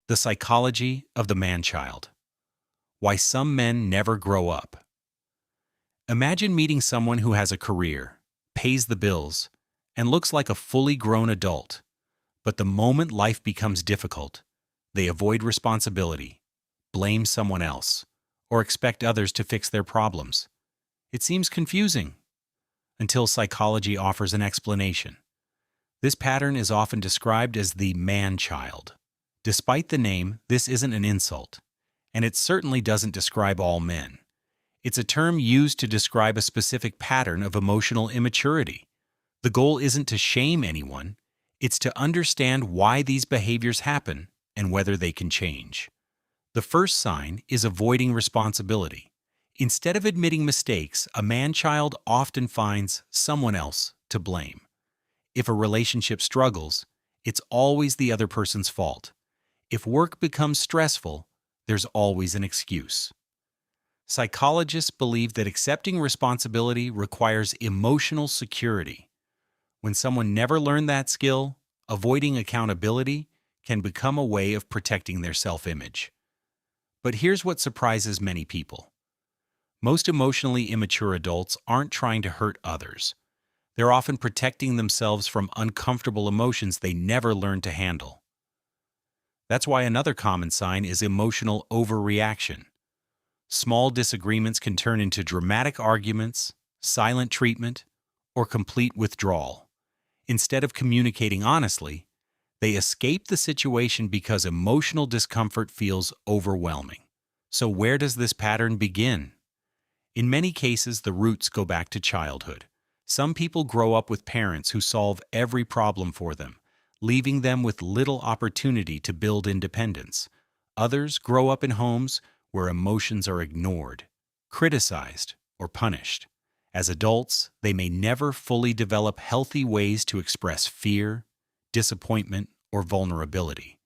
The psychology of the man-child. Why some men never grow up. Imagine meeting someone who has a career, pays the bills, and looks like a fully grown adult. But the moment life becomes difficult, they avoid responsibility, blame someone else, or expect others to fix their problems. It seems confusing until psychology offers an explanation. This pattern is often described as the man-child. Despite the name, this isn't an insult, and it certainly doesn't describe all men. It's a term used to describe a specific pattern of emotional immaturity. The goal isn't to shame anyone, it's to understand why these behaviors happen and whether they can change. The first sign is avoiding responsibility. Instead of admitting mistakes, a man-child often finds someone else to blame. If a relationship struggles, it's always the other person's fault. If work becomes stressful, there's always an excuse. Psychologists believe that accepting responsibility requires emotional security. When someone never learned that skill, avoiding accountability can become a way of protecting their self-image. But here's what surprises many people. Most emotionally immature adults aren't trying to hurt others. They're often protecting themselves from uncomfortable emotions they never learned to handle. That's why another common sign is emotional overreaction. Small disagreements can turn into dramatic arguments, silent treatment, or complete withdrawal. Instead of communicating honestly, they escape the situation because emotional discomfort feels overwhelming. So where does this pattern begin? In many cases, the roots go back to childhood. Some people grow up with parents who solve every problem for them, leaving them with little opportunity to build independence. Others grow up in homes where emotions are ignored, criticized, or punished. As adults, they may never fully develop healthy ways to express fear, disappointment, or vulnerability.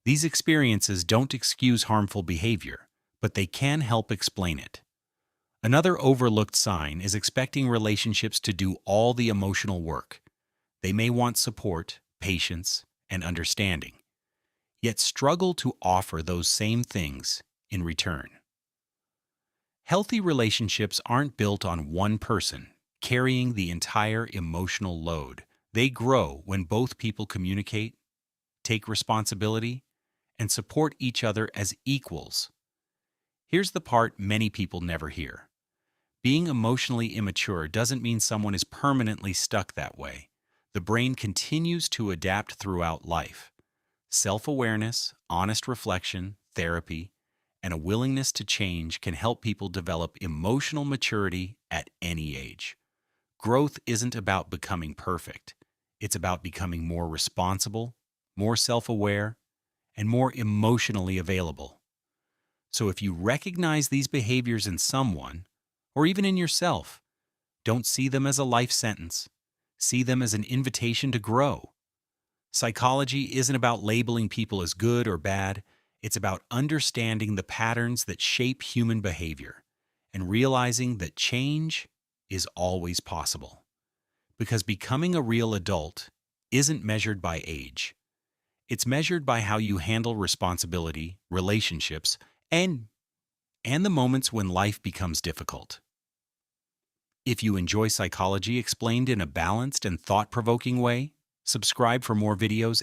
These experiences don't excuse harmful behavior, but they can help explain it. Another overlooked sign is expecting relationships to do all the emotional work. They may want support, patience, and understanding, yet struggle to offer those same things in return. Healthy relationships aren't built on one person carrying the entire emotional load. They grow when both people communicate, take responsibility, and support each other as equals. Here's the part many people never hear. Being emotionally immature doesn't mean someone is permanently stuck that way. The brain continues to adapt throughout life. Self-awareness, honest reflection, therapy, and a willingness to change can help people develop emotional maturity at any age. Growth isn't about becoming perfect. It's about becoming more responsible, more self-aware, and more emotionally available. So if you recognize these behaviors in someone, or even in yourself, don't see them as a life sentence. See them as an invitation to grow. Psychology isn't about labeling people as good or bad. It's about understanding the patterns that shape human behavior and realizing that change is always possible. Because becoming a real adult isn't measured by age. It's measured by how you handle responsibility, relationships, and the moments when life becomes difficult. If you enjoy psychology explained in a balanced and thought-provoking way, subscribe for more videos